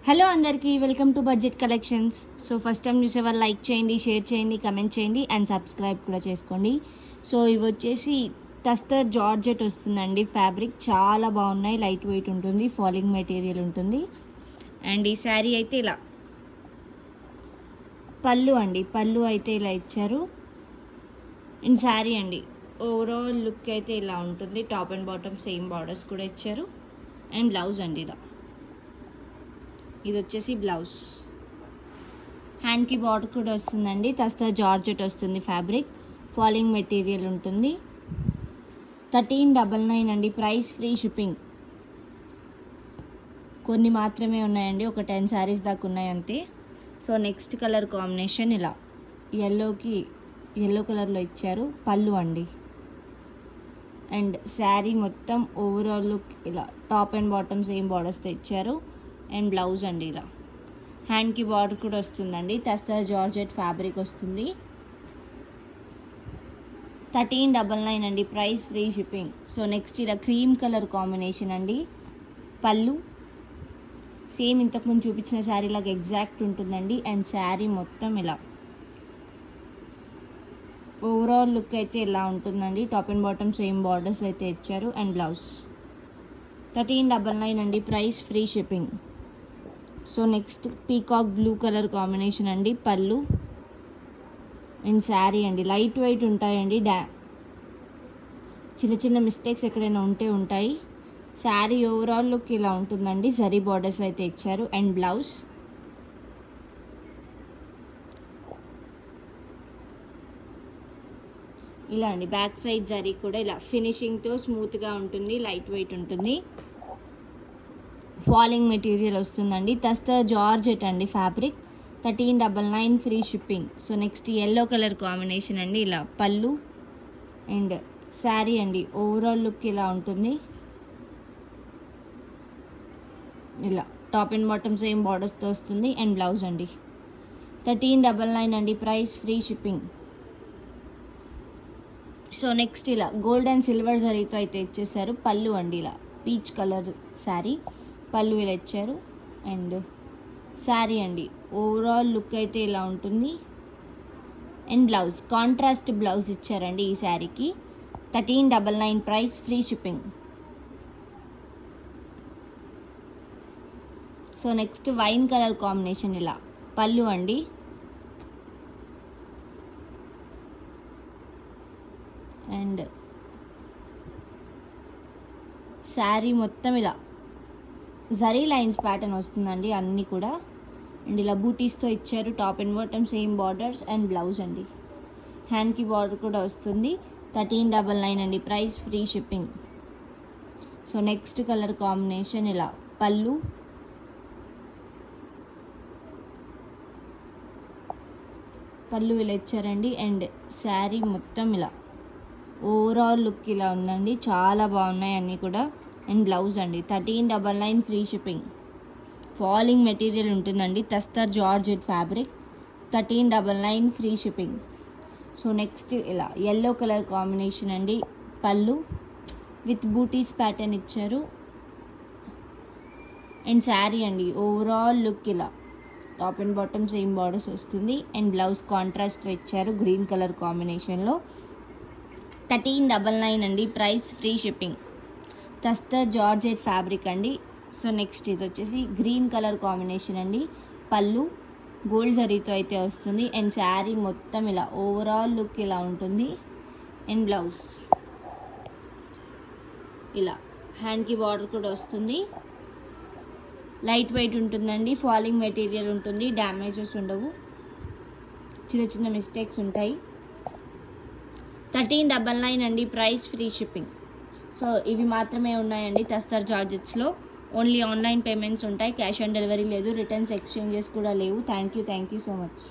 Hello అందరికీ, welcome to budget collections. So first time చూసేవాళ్ళు like చేయండి, షేర్ చేయండి, కమెంట్ చేయండి అండ్ సబ్స్క్రైబ్ కూడా చేసుకోండి. సో ఇవి వచ్చేసి తస్తర్ జార్జెట్ వస్తుందండి. ఫ్యాబ్రిక్ చాలా బాగున్నాయి, లైట్ వెయిట్ ఉంటుంది, ఫాలింగ్ మెటీరియల్ ఉంటుంది. అండ్ ఈ శారీ అయితే ఇలా పళ్ళు అయితే ఇలా ఇచ్చారు. అండ్ శారీ అండి ఓవరాల్ లుక్ అయితే ఇలా ఉంటుంది. Top and bottom same borders కూడా ఇచ్చారు. అండ్ బ్లౌజ్ అండి ఇలా, ఇది వచ్చేసి బ్లౌజ్. హ్యాండ్కి బార్డర్ కూడా వస్తుందండి. తస్తా జార్జెట్ వస్తుంది. ఫ్యాబ్రిక్ ఫాలింగ్ మెటీరియల్ ఉంటుంది. 1399 అండి. Price free shipping. కొన్ని మాత్రమే ఉన్నాయండి, ఒక 10 శారీస్ దాకా ఉన్నాయి అంతే. సో నెక్స్ట్ కలర్ కాంబినేషన్ ఇలా ఎల్లో కలర్లో ఇచ్చారు. పళ్ళు అండి. అండ్ శారీ మొత్తం ఓవరాల్ లుక్ ఇలా, టాప్ అండ్ బాటమ్ సేమ్ బార్డర్స్తో ఇచ్చారు. అండ్ బ్లౌజ్ అండి ఇలా, హ్యాండ్కి బార్డర్ కూడా వస్తుందండి. తస్తా జార్జెట్ ఫ్యాబ్రిక్ వస్తుంది. 1399 అండి. Price free shipping. So next ఇలా క్రీమ్ కలర్ కాంబినేషన్ అండి. పళ్ళు సేమ్ ఇంతకుముందు చూపించిన శారీ లాగా ఎగ్జాక్ట్ ఉంటుందండి. అండ్ శారీ మొత్తం ఇలా ఓవరాల్ లుక్ అయితే ఇలా ఉంటుందండి. Top and bottom same borders అయితే ఇచ్చారు. అండ్ బ్లౌజ్ 1399 అండి. Price free shipping. So next peacock blue colour combination అండి. పళ్ళు అండ్ శారీ అండి లైట్ వెయిట్ ఉంటాయండి. చిన్న చిన్న మిస్టేక్స్ ఎక్కడైనా ఉంటాయి. శారీ ఓవరాల్ లుక్ ఇలా ఉంటుందండి. జరీ బార్డర్స్ అయితే ఇచ్చారు. అండ్ బ్లౌజ్ ఇలా అండి. బ్యాక్ సైడ్ జరీ కూడా ఇలా ఫినిషింగ్తో స్మూత్గా ఉంటుంది, లైట్ వెయిట్ ఉంటుంది. ఫాలింగ్ మెటీరియల్ వస్తుందండి. తస్తా జార్జెట్ అండి fabric. 1399 free shipping. So next yellow colour combination అండి. ఇలా పళ్ళు అండ్ శారీ అండి ఓవరాల్ లుక్ ఇలా ఉంటుంది. ఇలా టాప్ అండ్ బాటమ్ సేమ్ బార్డర్స్తో వస్తుంది. అండ్ బ్లౌజ్ అండి 1399 అండి. Price free shipping. So next ఇలా గోల్డ్ అండ్ సిల్వర్ జరీతో అయితే ఇచ్చేసారు. పళ్ళు అండి ఇలా పీచ్ కలర్ శారీ, పళ్ళు ఇలా ఇచ్చారు. అండ్ శారీ అండి ఓవరాల్ లుక్ అయితే ఇలా ఉంటుంది. అండ్ బ్లౌజ్ కాంట్రాస్ట్ బ్లౌజ్ ఇచ్చారండి ఈ శారీకి. 1399 price free shipping. So next wine colour combination ఇలా పళ్ళు అండి. అండ్ శారీ మొత్తం ఇలా జరీ లైన్స్ ప్యాటర్న్ వస్తుందండి అన్నీ కూడా. అండ్ ఇలా బూటీస్తో ఇచ్చారు. Top and bottom same borders. And blouse అండి హ్యాండ్కి బార్డర్ కూడా వస్తుంది. 1399 అండి. Price free shipping. So next colour combination ఇలా పళ్ళు ఇలా ఇచ్చారండి. అండ్ శారీ మొత్తం ఇలా ఓవరాల్ లుక్ ఇలా ఉందండి. చాలా బాగున్నాయి అన్నీ కూడా. అండ్ బ్లౌజ్ అండి 1399 ఫ్రీ షిప్పింగ్. ఫాలింగ్ మెటీరియల్ ఉంటుందండి. Tussar georgette fabric. 1399 free shipping. So next ఇలా ఎల్లో కలర్ కాంబినేషన్ అండి. పళ్ళు విత్ బూటీస్ ప్యాటర్న్ ఇచ్చారు. అండ్ శారీ అండి ఓవరాల్ లుక్ ఇలా, top and bottom same borders వస్తుంది. అండ్ బ్లౌజ్ కాంట్రాస్ట్ ఇచ్చారు గ్రీన్ కలర్ కాంబినేషన్లో. 1399 అండి. Price free shipping. Tussar georgette fabric అండి. సో నెక్స్ట్ ఇది వచ్చేసి గ్రీన్ కలర్ కాంబినేషన్ అండి. పళ్ళు గోల్డ్ జరీతో అయితే వస్తుంది. అండ్ శారీ మొత్తం ఇలా ఓవరాల్ లుక్ ఇలా ఉంటుంది. అండ్ బ్లౌజ్ ఇలా హ్యాండ్కి బార్డర్ కూడా వస్తుంది. లైట్ వెయిట్ ఉంటుందండి. ఫాలింగ్ మెటీరియల్ ఉంటుంది. డ్యామేజెస్ ఉండవు, చిన్న చిన్న మిస్టేక్స్ ఉంటాయి. 1399 అండి. Price free shipping. సో ఇవి మాత్రమే ఉన్నాయండి తస్తర్ జార్జెట్స్లో. ఓన్లీ ఆన్లైన్ పేమెంట్స్ ఉంటాయి, క్యాష్ ఆన్ డెలివరీ లేదు, రిటర్న్స్ ఎక్స్చేంజెస్ కూడా లేవు. Thank you so much.